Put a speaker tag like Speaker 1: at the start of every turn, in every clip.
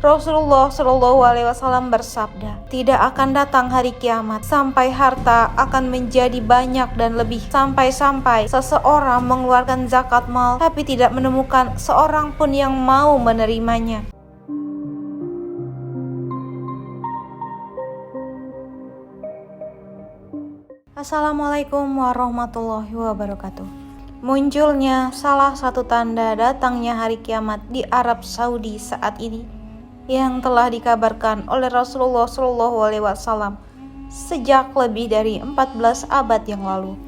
Speaker 1: Rasulullah Shallallahu Alaihi Wasallam bersabda, tidak akan datang hari kiamat sampai harta akan menjadi banyak dan lebih, sampai-sampai seseorang mengeluarkan zakat mal tapi tidak menemukan seorang pun yang mau menerimanya. Assalamualaikum warahmatullahi wabarakatuh. Munculnya salah satu tanda datangnya hari kiamat di Arab Saudi saat ini yang telah dikabarkan oleh Rasulullah SAW sejak lebih dari 14 abad yang lalu.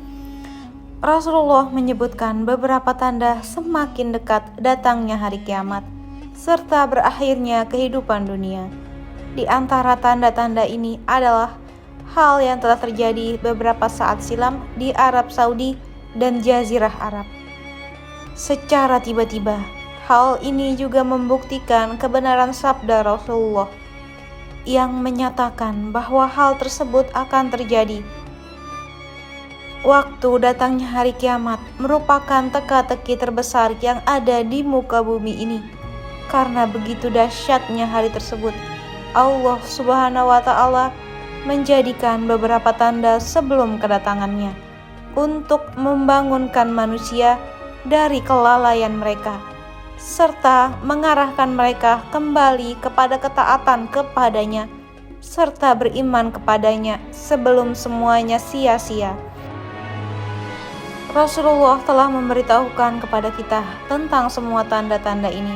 Speaker 1: Rasulullah menyebutkan beberapa tanda semakin dekat datangnya hari kiamat serta berakhirnya kehidupan dunia. Di antara tanda-tanda ini adalah hal yang telah terjadi beberapa saat silam di Arab Saudi dan Jazirah Arab. Secara tiba-tiba, hal ini juga membuktikan kebenaran sabda Rasulullah yang menyatakan bahwa hal tersebut akan terjadi. Waktu datangnya hari kiamat merupakan teka-teki terbesar yang ada di muka bumi ini. Karena begitu dahsyatnya hari tersebut, Allah Subhanahu wa Ta'ala menjadikan beberapa tanda sebelum kedatangannya untuk membangunkan manusia dari kelalaian mereka serta mengarahkan mereka kembali kepada ketaatan kepadanya serta beriman kepadanya sebelum semuanya sia-sia. Rasulullah telah memberitahukan kepada kita tentang semua tanda-tanda ini.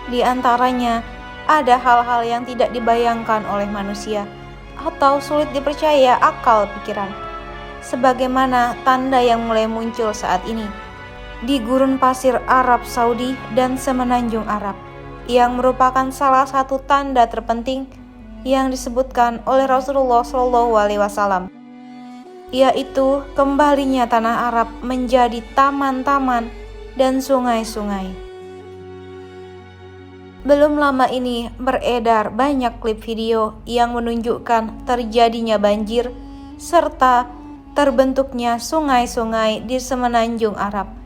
Speaker 1: Di antaranya ada hal-hal yang tidak dibayangkan oleh manusia atau sulit dipercaya akal pikiran, sebagaimana tanda yang mulai muncul saat ini di gurun pasir Arab Saudi dan Semenanjung Arab, yang merupakan salah satu tanda terpenting yang disebutkan oleh Rasulullah SAW, yaitu kembalinya tanah Arab menjadi taman-taman dan sungai-sungai. Belum lama ini beredar banyak klip video yang menunjukkan terjadinya banjir serta terbentuknya sungai-sungai di Semenanjung Arab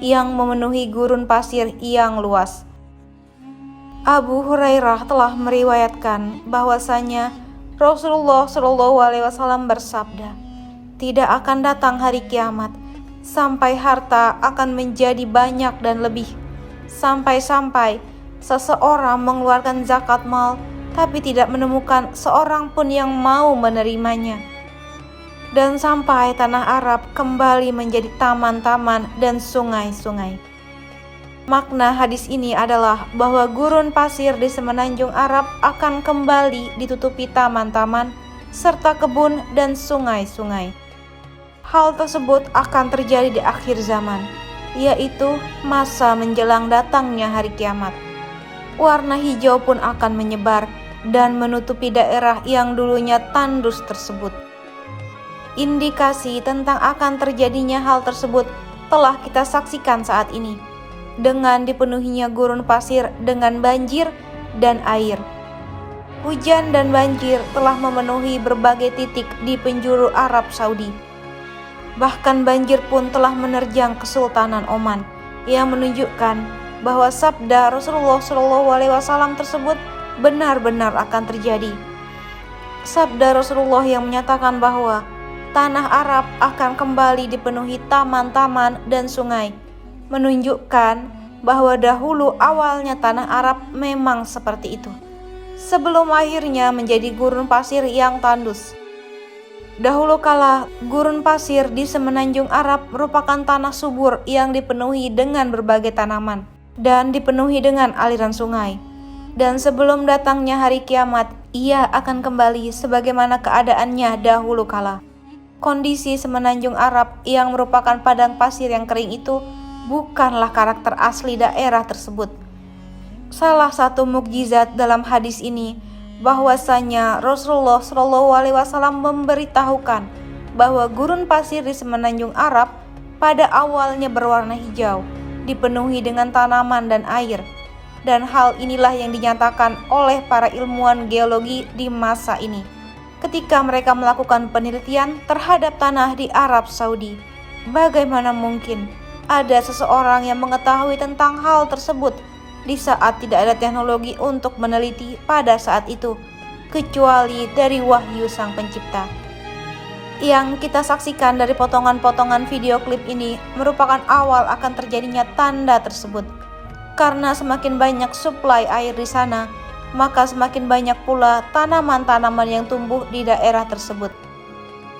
Speaker 1: yang memenuhi gurun pasir yang luas. Abu Hurairah telah meriwayatkan bahwasanya Rasulullah SAW bersabda, tidak akan datang hari kiamat sampai harta akan menjadi banyak dan lebih, sampai-sampai seseorang mengeluarkan zakat mal tapi tidak menemukan seorang pun yang mau menerimanya, dan sampai tanah Arab kembali menjadi taman-taman dan sungai-sungai. Makna hadis ini adalah bahwa gurun pasir di Semenanjung Arab akan kembali ditutupi taman-taman serta kebun dan sungai-sungai. Hal tersebut akan terjadi di akhir zaman, yaitu masa menjelang datangnya hari kiamat. Warna hijau pun akan menyebar dan menutupi daerah yang dulunya tandus tersebut. Indikasi tentang akan terjadinya hal tersebut telah kita saksikan saat ini dengan dipenuhinya gurun pasir dengan banjir dan air. Hujan dan banjir telah memenuhi berbagai titik di penjuru Arab Saudi. Bahkan banjir pun telah menerjang Kesultanan Oman, yang menunjukkan bahwa sabda Rasulullah SAW tersebut benar-benar akan terjadi. Sabda Rasulullah yang menyatakan bahwa tanah Arab akan kembali dipenuhi taman-taman dan sungai, menunjukkan bahwa dahulu awalnya tanah Arab memang seperti itu, sebelum akhirnya menjadi gurun pasir yang tandus. Dahulu kala, gurun pasir di Semenanjung Arab merupakan tanah subur yang dipenuhi dengan berbagai tanaman dan dipenuhi dengan aliran sungai. Dan sebelum datangnya hari kiamat, ia akan kembali sebagaimana keadaannya dahulu kala. Kondisi Semenanjung Arab yang merupakan padang pasir yang kering itu bukanlah karakter asli daerah tersebut. Salah satu mukjizat dalam hadis ini bahwasanya Rasulullah SAW memberitahukan bahwa gurun pasir di Semenanjung Arab pada awalnya berwarna hijau, dipenuhi dengan tanaman dan air. Dan hal inilah yang dinyatakan oleh para ilmuwan geologi di masa ini ketika mereka melakukan penelitian terhadap tanah di Arab Saudi. Bagaimana mungkin ada seseorang yang mengetahui tentang hal tersebut di saat tidak ada teknologi untuk meneliti pada saat itu, kecuali dari wahyu Sang Pencipta. Yang kita saksikan dari potongan-potongan video klip ini merupakan awal akan terjadinya tanda tersebut. Karena semakin banyak suplai air di sana, maka semakin banyak pula tanaman-tanaman yang tumbuh di daerah tersebut.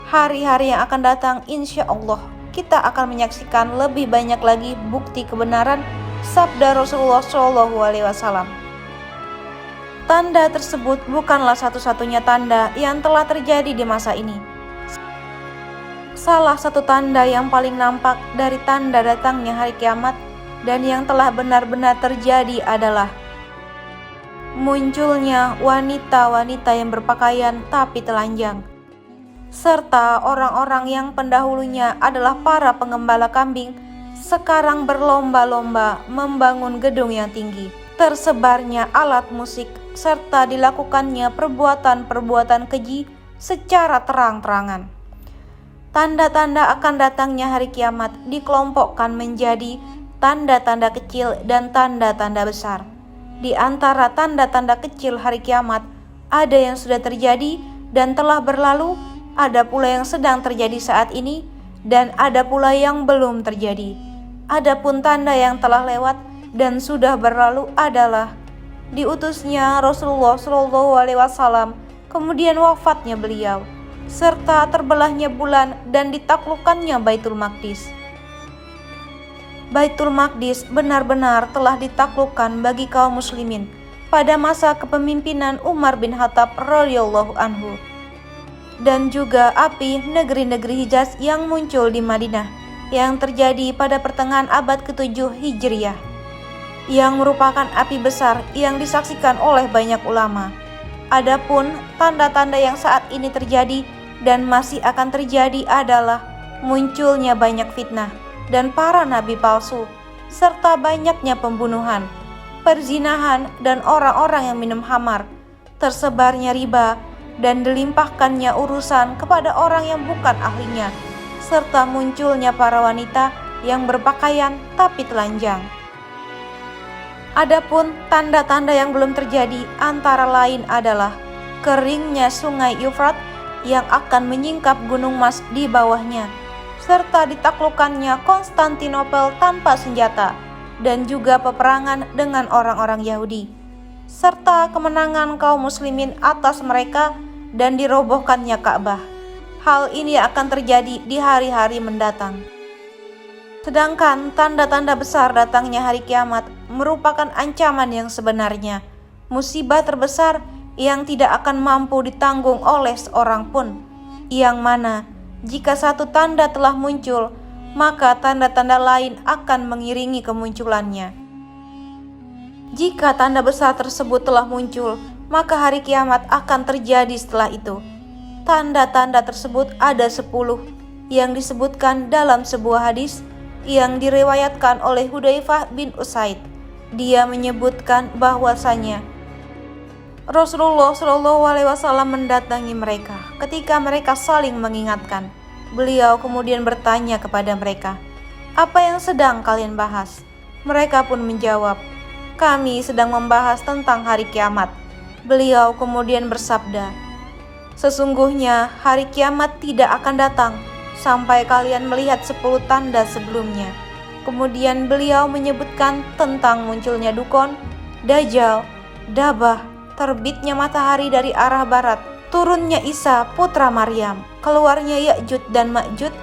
Speaker 1: Hari-hari yang akan datang, insya Allah, kita akan menyaksikan lebih banyak lagi bukti kebenaran sabda Rasulullah SAW. Tanda tersebut bukanlah satu-satunya tanda yang telah terjadi di masa ini. Salah satu tanda yang paling nampak dari tanda datangnya hari kiamat dan yang telah benar-benar terjadi adalah munculnya wanita-wanita yang berpakaian tapi telanjang, serta orang-orang yang pendahulunya adalah para pengembala kambing sekarang berlomba-lomba membangun gedung yang tinggi. Tersebarnya alat musik serta dilakukannya perbuatan-perbuatan keji secara terang-terangan. Tanda-tanda akan datangnya hari kiamat dikelompokkan menjadi tanda-tanda kecil dan tanda-tanda besar. Di antara tanda-tanda kecil hari kiamat, ada yang sudah terjadi dan telah berlalu, ada pula yang sedang terjadi saat ini, dan ada pula yang belum terjadi. Adapun tanda yang telah lewat dan sudah berlalu adalah diutusnya Rasulullah SAW, kemudian wafatnya beliau, serta terbelahnya bulan dan ditaklukkannya Baitul Maqdis. Baitul Maqdis benar-benar telah ditaklukkan bagi kaum muslimin pada masa kepemimpinan Umar bin Khattab radhiyallahu anhu. Dan juga api negeri-negeri Hijaz yang muncul di Madinah yang terjadi pada pertengahan abad ke-7 Hijriah, yang merupakan api besar yang disaksikan oleh banyak ulama. Adapun tanda-tanda yang saat ini terjadi dan masih akan terjadi adalah munculnya banyak fitnah dan para nabi palsu, serta banyaknya pembunuhan, perzinahan dan orang-orang yang minum khamar, tersebarnya riba dan dilimpahkannya urusan kepada orang yang bukan ahlinya, serta munculnya para wanita yang berpakaian tapi telanjang. Adapun tanda-tanda yang belum terjadi antara lain adalah keringnya sungai Eufrat yang akan menyingkap gunung Mas di bawahnya, serta ditaklukkannya Konstantinopel tanpa senjata, dan juga peperangan dengan orang-orang Yahudi, serta kemenangan kaum muslimin atas mereka dan dirobohkannya Ka'bah. Hal ini akan terjadi di hari-hari mendatang. Sedangkan tanda-tanda besar datangnya hari kiamat merupakan ancaman yang sebenarnya, musibah terbesar yang tidak akan mampu ditanggung oleh seorang pun, yang mana jika satu tanda telah muncul, maka tanda-tanda lain akan mengiringi kemunculannya. Jika tanda besar tersebut telah muncul, maka hari kiamat akan terjadi setelah itu. Tanda-tanda tersebut ada 10 yang disebutkan dalam sebuah hadis yang diriwayatkan oleh Hudzaifah bin Usaid. Dia menyebutkan bahwasanya Rasulullah SAW mendatangi mereka ketika mereka saling mengingatkan. Beliau kemudian bertanya kepada mereka, "Apa yang sedang kalian bahas?" Mereka pun menjawab, "Kami sedang membahas tentang hari kiamat." Beliau kemudian bersabda, "Sesungguhnya hari kiamat tidak akan datang sampai kalian melihat 10 tanda sebelumnya." Kemudian beliau menyebutkan tentang munculnya Dukon, Dajjal, Dabah, terbitnya matahari dari arah barat, turunnya Isa putra Maryam, keluarnya Ya'juj dan Ma'juj,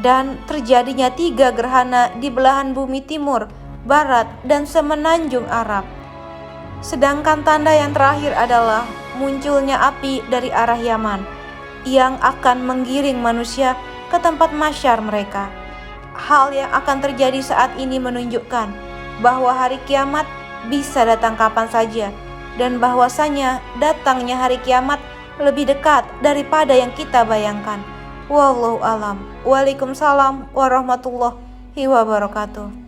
Speaker 1: dan terjadinya 3 gerhana di belahan bumi timur, barat, dan semenanjung Arab. Sedangkan tanda yang terakhir adalah munculnya api dari arah Yaman yang akan menggiring manusia ke tempat mahsyar mereka. Hal yang akan terjadi saat ini menunjukkan bahwa hari kiamat bisa datang kapan saja, dan bahwasanya datangnya hari kiamat lebih dekat daripada yang kita bayangkan. Wallahu alam. Waalaikumsalam warahmatullahi wabarakatuh.